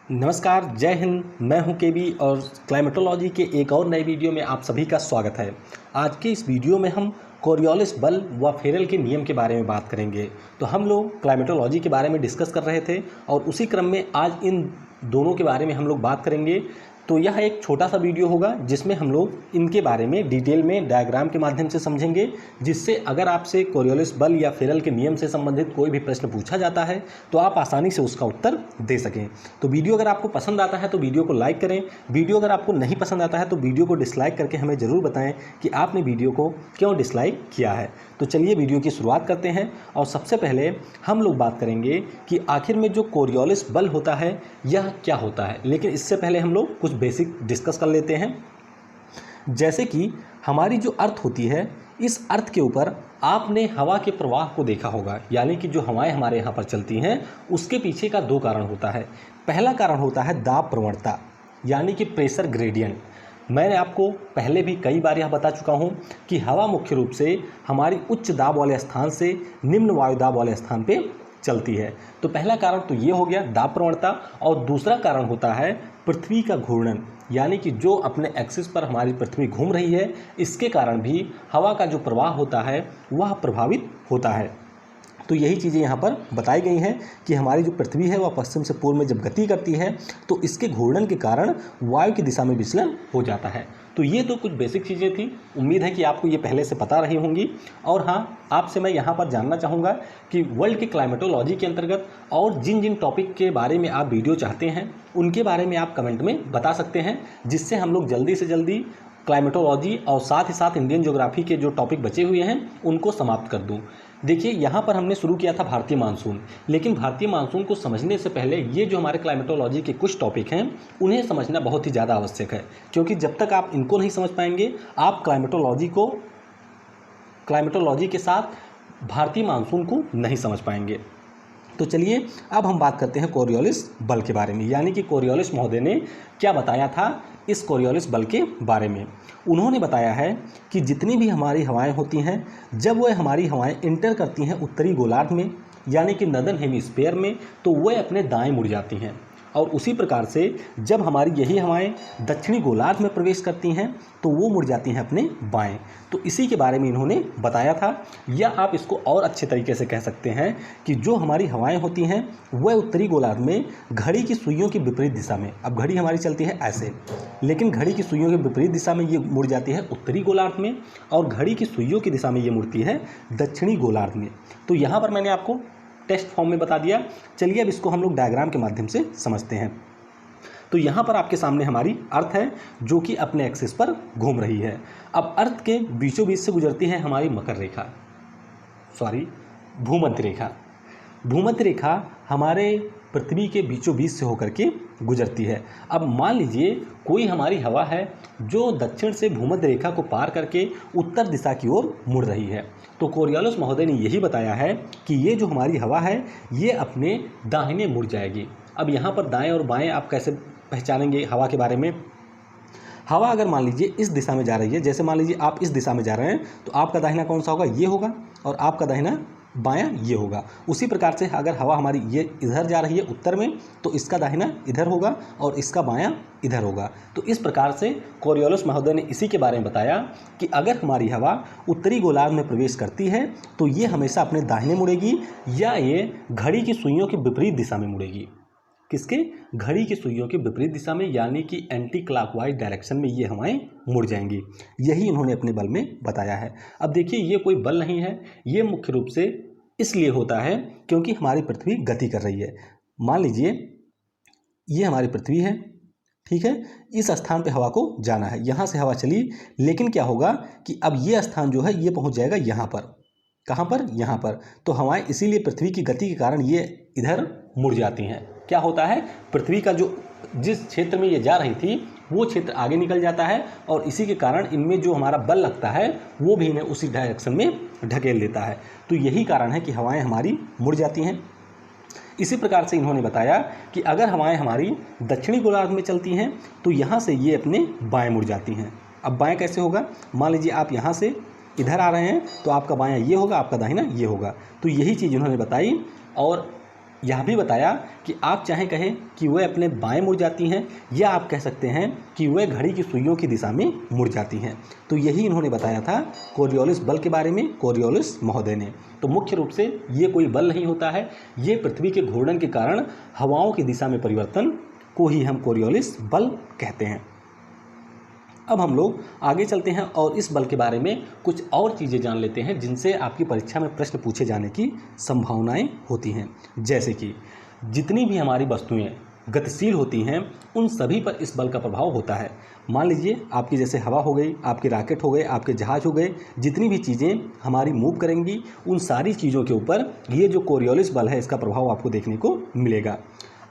नमस्कार, जय हिंद। मैं हूं केबी और क्लाइमेटोलॉजी के एक और नए वीडियो में आप सभी का स्वागत है। आज के इस वीडियो में हम कोरियोलिस बल व फेरेल के नियम के बारे में बात करेंगे। तो हम लोग क्लाइमेटोलॉजी के बारे में डिस्कस कर रहे थे और उसी क्रम में आज इन दोनों के बारे में हम लोग बात करेंगे। तो यह एक छोटा सा वीडियो होगा जिसमें हम लोग इनके बारे में डिटेल में डायग्राम के माध्यम से समझेंगे, जिससे अगर आपसे कोरियोलिस बल या फेरेल के नियम से संबंधित कोई भी प्रश्न पूछा जाता है तो आप आसानी से उसका उत्तर दे सकें। तो वीडियो अगर आपको पसंद आता है तो वीडियो को लाइक करें। वीडियो अगर आपको नहीं पसंद आता है तो वीडियो को डिसलाइक करके हमें ज़रूर बताएं कि आपने वीडियो को क्यों डिसलाइक किया है। तो चलिए वीडियो की शुरुआत करते हैं और सबसे पहले हम लोग बात करेंगे कि आखिर में जो कोरियोलिस बल होता है यह क्या होता है। लेकिन इससे पहले हम लोग कुछ बेसिक डिस्कस कर लेते हैं। जैसे कि हमारी जो अर्थ होती है, इस अर्थ के ऊपर आपने हवा के प्रवाह को देखा होगा, यानी कि जो हवाएं हमारे यहाँ पर चलती हैं उसके पीछे का दो कारण होता है। पहला कारण होता है दाब प्रवणता, यानी कि प्रेशर ग्रेडियंट। मैंने आपको पहले भी कई बार यह बता चुका हूँ कि हवा मुख्य रूप से हमारी उच्च दाब वाले स्थान से निम्न वायु दाब वाले स्थान पे चलती है। तो पहला कारण तो ये हो गया दाब प्रवणता, और दूसरा कारण होता है पृथ्वी का घूर्णन, यानी कि जो अपने एक्सिस पर हमारी पृथ्वी घूम रही है, इसके कारण भी हवा का जो प्रवाह होता है वह प्रभावित होता है। तो यही चीज़ें यहाँ पर बताई गई हैं कि हमारी जो पृथ्वी है वह पश्चिम से पूर्व में जब गति करती है तो इसके घूर्णन के कारण वायु की दिशा में विचलन हो जाता है। तो ये तो कुछ बेसिक चीज़ें थी, उम्मीद है कि आपको ये पहले से पता रही होंगी। और हाँ, आपसे मैं यहाँ पर जानना चाहूँगा कि वर्ल्ड के क्लाइमेटोलॉजी के अंतर्गत और जिन जिन टॉपिक के बारे में आप वीडियो चाहते हैं उनके बारे में आप कमेंट में बता सकते हैं, जिससे हम लोग जल्दी से जल्दी क्लाइमेटोलॉजी और साथ ही साथ इंडियन ज्योग्राफी के जो टॉपिक बचे हुए हैं उनको समाप्त कर दूं। देखिए, यहाँ पर हमने शुरू किया था भारतीय मानसून, लेकिन भारतीय मानसून को समझने से पहले ये जो हमारे क्लाइमेटोलॉजी के कुछ टॉपिक हैं उन्हें समझना बहुत ही ज़्यादा आवश्यक है, क्योंकि जब तक आप इनको नहीं समझ पाएंगे आप क्लाइमेटोलॉजी के साथ भारतीय मानसून को नहीं समझ पाएंगे। तो चलिए अब हम बात करते हैं कोरियोलिस बल के बारे में, यानी कि कोरियोलिस महोदय ने क्या बताया था इस कोरियोलिस बल के बारे में। उन्होंने बताया है कि जितनी भी हमारी हवाएं होती हैं, जब वह हमारी हवाएं इंटर करती हैं उत्तरी गोलार्ध में, यानी कि नॉर्दर्न हेमिस्फीयर में, तो वह अपने दाएं मुड़ जाती हैं। और उसी प्रकार से जब हमारी यही हवाएं दक्षिणी गोलार्ध में प्रवेश करती हैं तो वो मुड़ जाती हैं अपने बाएं। तो इसी के बारे में इन्होंने बताया था, या आप इसको और अच्छे तरीके से कह सकते हैं कि जो हमारी हवाएं होती हैं वह उत्तरी गोलार्ध में घड़ी की सुइयों की विपरीत दिशा में, अब घड़ी हमारी चलती है ऐसे, लेकिन घड़ी की सुइयों की विपरीत दिशा में ये मुड़ जाती है उत्तरी गोलार्ध में, और घड़ी की सुइयों की दिशा में ये मुड़ती है दक्षिणी गोलार्ध में। तो यहाँ पर मैंने आपको टेस्ट फॉर्म में बता दिया। चलिए अब इसको हम लोग डायग्राम के माध्यम से समझते हैं। तो यहाँ पर आपके सामने हमारी अर्थ है जो कि अपने एक्सिस पर घूम रही है। अब अर्थ के बीचों बीच से गुजरती है हमारी भूमध्य रेखा। भूमध्य रेखा हमारे पृथ्वी के बीचों बीच से होकर के गुजरती है। अब मान लीजिए कोई हमारी हवा है जो दक्षिण से भूमध्य रेखा को पार करके उत्तर दिशा की ओर मुड़ रही है। तो कोरियोलिस महोदय ने यही बताया है कि ये जो हमारी हवा है ये अपने दाहिने मुड़ जाएगी। अब यहाँ पर दाएं और बाएं आप कैसे पहचानेंगे हवा के बारे में? हवा अगर मान लीजिए इस दिशा में जा रही है, जैसे मान लीजिए आप इस दिशा में जा रहे हैं तो आपका दाहिना कौन सा होगा? ये होगा, और आपका दाहिना बायां ये होगा। उसी प्रकार से अगर हवा हमारी ये इधर जा रही है उत्तर में तो इसका दाहिना इधर होगा और इसका बायां इधर होगा। तो इस प्रकार से कोरियोलिस महोदय ने इसी के बारे में बताया कि अगर हमारी हवा उत्तरी गोलार्ध में प्रवेश करती है तो ये हमेशा अपने दाहिने मुड़ेगी, या ये घड़ी की सुइयों की विपरीत दिशा में मुड़ेगी। किसके? घड़ी की सुइयों की विपरीत दिशा में, यानी कि एंटी क्लॉकवाइज डायरेक्शन में ये हवाएं मुड़ जाएंगी। यही इन्होंने अपने बल में बताया है। अब देखिए, ये कोई बल नहीं है, ये मुख्य रूप से इसलिए होता है क्योंकि हमारी पृथ्वी गति कर रही है। मान लीजिए ये हमारी पृथ्वी है, ठीक है, इस स्थान पे हवा को जाना है, यहाँ से हवा चली, लेकिन क्या होगा कि अब ये स्थान जो है ये पहुँच जाएगा यहाँ पर। कहाँ पर? यहाँ पर। तो हवाएं इसीलिए पृथ्वी की गति के कारण ये इधर मुड़ जाती हैं। क्या होता है? पृथ्वी का जो जिस क्षेत्र में ये जा रही थी वो क्षेत्र आगे निकल जाता है, और इसी के कारण इनमें जो हमारा बल लगता है वो भी इन्हें उसी डायरेक्शन में ढकेल देता है। तो यही कारण है कि हवाएं हमारी मुड़ जाती हैं। इसी प्रकार से इन्होंने बताया कि अगर हवाएं हमारी दक्षिणी गोलार्ध में चलती हैं तो यहाँ से ये अपने बाएं मुड़ जाती हैं। अब बाएं कैसे होगा? मान लीजिए आप यहाँ से इधर आ रहे हैं तो आपका बायां ये होगा, आपका दाहिना ये होगा। तो यही चीज़ इन्होंने बताई, और यह भी बताया कि आप चाहे कहें कि वह अपने बाएं मुड़ जाती हैं या आप कह सकते हैं कि वह घड़ी की सुइयों की दिशा में मुड़ जाती हैं। तो यही इन्होंने बताया था कोरियोलिस बल के बारे में, कोरियोलिस महोदय ने। तो मुख्य रूप से ये कोई बल नहीं होता है, ये पृथ्वी के घूर्णन के कारण हवाओं की दिशा में परिवर्तन को ही हम कोरियोलिस बल कहते हैं। अब हम लोग आगे चलते हैं और इस बल के बारे में कुछ और चीज़ें जान लेते हैं जिनसे आपकी परीक्षा में प्रश्न पूछे जाने की संभावनाएं होती हैं। जैसे कि जितनी भी हमारी वस्तुएं गतिशील होती हैं उन सभी पर इस बल का प्रभाव होता है। मान लीजिए आपकी जैसे हवा हो गई, आपके रॉकेट हो गए, आपके जहाज हो गए, जितनी भी चीज़ें हमारी मूव करेंगी उन सारी चीज़ों के ऊपर ये जो कोरियोलिस बल है इसका प्रभाव आपको देखने को मिलेगा।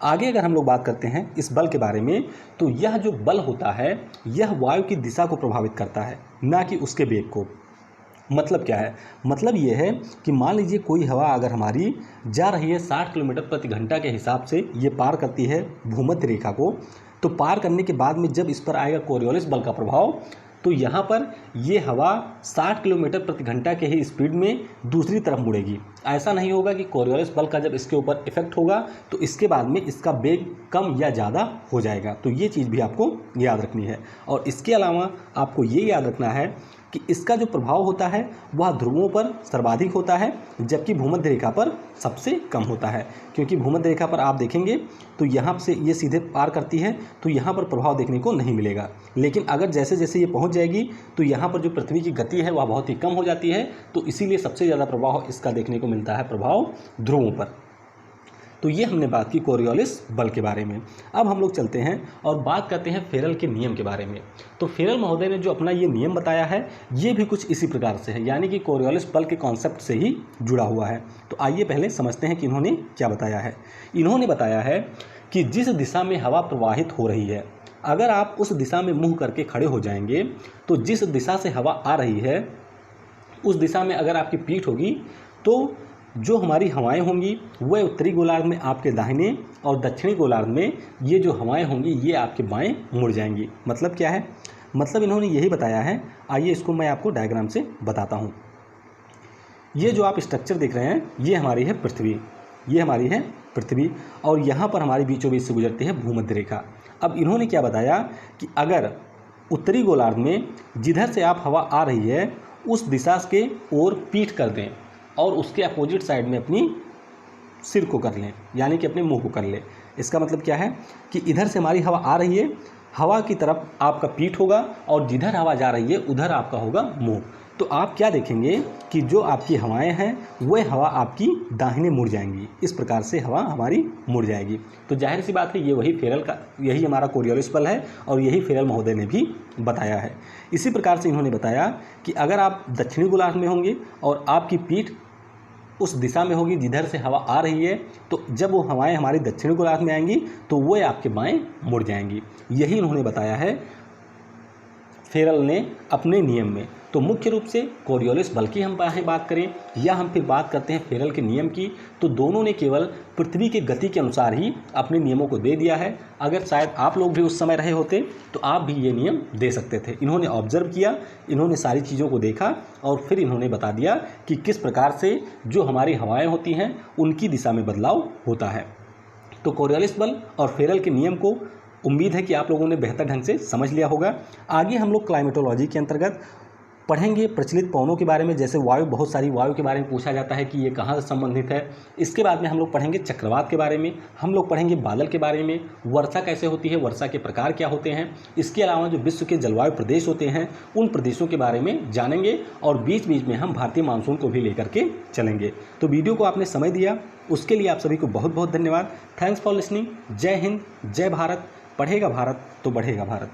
आगे अगर हम लोग बात करते हैं इस बल के बारे में, तो यह जो बल होता है यह वायु की दिशा को प्रभावित करता है, ना कि उसके वेग को। मतलब क्या है? मतलब ये है कि मान लीजिए कोई हवा अगर हमारी जा रही है 60 किलोमीटर प्रति घंटा के हिसाब से, ये पार करती है भूमध्य रेखा को, तो पार करने के बाद में जब इस पर आएगा कोरियोलिस बल का प्रभाव, तो यहाँ पर ये हवा 60 किलोमीटर प्रति घंटा के ही स्पीड में दूसरी तरफ मुड़ेगी। ऐसा नहीं होगा कि कोरियोलिस बल का जब इसके ऊपर इफेक्ट होगा तो इसके बाद में इसका वेग कम या ज़्यादा हो जाएगा। तो ये चीज़ भी आपको याद रखनी है। और इसके अलावा आपको ये याद रखना है कि इसका जो प्रभाव होता है वह ध्रुवों पर सर्वाधिक होता है, जबकि भूमध्य रेखा पर सबसे कम होता है। क्योंकि भूमध्य रेखा पर आप देखेंगे तो यहाँ से ये सीधे पार करती है तो यहाँ पर प्रभाव देखने को नहीं मिलेगा। लेकिन अगर जैसे जैसे ये पहुँच जाएगी तो यहाँ पर जो पृथ्वी की गति है वह बहुत ही कम हो जाती है, तो इसीलिए सबसे ज़्यादा प्रभाव इसका देखने को मिलता है प्रभाव ध्रुवों पर। तो ये हमने बात की कोरियोलिस बल के बारे में। अब हम लोग चलते हैं और बात करते हैं फेरल के नियम के बारे में। तो फेरल महोदय ने जो अपना ये नियम बताया है ये भी कुछ इसी प्रकार से है, यानी कि कोरियोलिस बल के कॉन्सेप्ट से ही जुड़ा हुआ है। तो आइए पहले समझते हैं कि इन्होंने क्या बताया है। इन्होंने बताया है कि जिस दिशा में हवा प्रवाहित हो रही है, अगर आप उस दिशा में मुँह करके खड़े हो जाएंगे तो जिस दिशा से हवा आ रही है उस दिशा में अगर आपकी पीठ होगी तो जो हमारी हवाएं होंगी वह उत्तरी गोलार्ध में आपके दाहिने और दक्षिणी गोलार्ध में ये जो हवाएं होंगी ये आपके बाएं मुड़ जाएंगी। मतलब क्या है? मतलब इन्होंने यही बताया है। आइए इसको मैं आपको डायग्राम से बताता हूँ। ये जो आप स्ट्रक्चर देख रहे हैं ये हमारी है पृथ्वी, ये हमारी है पृथ्वी, और यहाँ पर हमारी बीचों बीच से गुजरती है भूमध्य रेखा। अब इन्होंने क्या बताया कि अगर उत्तरी गोलार्ध में जिधर से आप हवा आ रही है उस दिशा के ओर पीठ कर दें और उसके अपोजिट साइड में अपनी सिर को कर लें, यानी कि अपने मुंह को कर लें। इसका मतलब क्या है कि इधर से हमारी हवा आ रही है, हवा की तरफ आपका पीठ होगा और जिधर हवा जा रही है उधर आपका होगा मुंह। तो आप क्या देखेंगे कि जो आपकी हवाएं हैं वह हवा आपकी दाहिने मुड़ जाएंगी। इस प्रकार से हवा हमारी मुड़ जाएगी। तो जाहिर सी बात है ये वही फेरल का, यही हमारा कोरियोलिस बल है और यही फेरल महोदय ने भी बताया है। इसी प्रकार से इन्होंने बताया कि अगर आप दक्षिणी गोलार्ध में होंगे और आपकी पीठ उस दिशा में होगी जिधर से हवा आ रही है, तो जब वो हवाएं हमारी दक्षिणी गोलार्ध में आएंगी तो वो आपके बाएं मुड़ जाएंगी। यही इन्होंने बताया है फेरल ने अपने नियम में। तो मुख्य रूप से कोरियोलिस बल की हम बात करें या हम फिर बात करते हैं फेरल के नियम की, तो दोनों ने केवल पृथ्वी की गति के अनुसार ही अपने नियमों को दे दिया है। अगर शायद आप लोग भी उस समय रहे होते तो आप भी ये नियम दे सकते थे। इन्होंने ऑब्जर्व किया, इन्होंने सारी चीज़ों को देखा और फिर इन्होंने बता दिया कि किस प्रकार से जो हमारी हवाएँ होती हैं उनकी दिशा में बदलाव होता है। तो कोरियोलिस बल और फेरल के नियम को उम्मीद है कि आप लोगों ने बेहतर ढंग से समझ लिया होगा। आगे हम लोग क्लाइमेटोलॉजी के अंतर्गत पढ़ेंगे प्रचलित पवनों के बारे में। जैसे वायु, बहुत सारी वायु के बारे में पूछा जाता है कि ये कहाँ से संबंधित है। इसके बाद में हम लोग पढ़ेंगे चक्रवात के बारे में, हम लोग पढ़ेंगे बादल के बारे में, वर्षा कैसे होती है, वर्षा के प्रकार क्या होते हैं। इसके अलावा जो विश्व के जलवायु प्रदेश होते हैं उन प्रदेशों के बारे में जानेंगे और बीच बीच में हम भारतीय मानसून को भी लेकर के चलेंगे। तो वीडियो को आपने समय दिया उसके लिए आप सभी को बहुत बहुत धन्यवाद। Thanks for listening. जय हिंद, जय भारत। पढ़ेगा भारत तो बढ़ेगा भारत।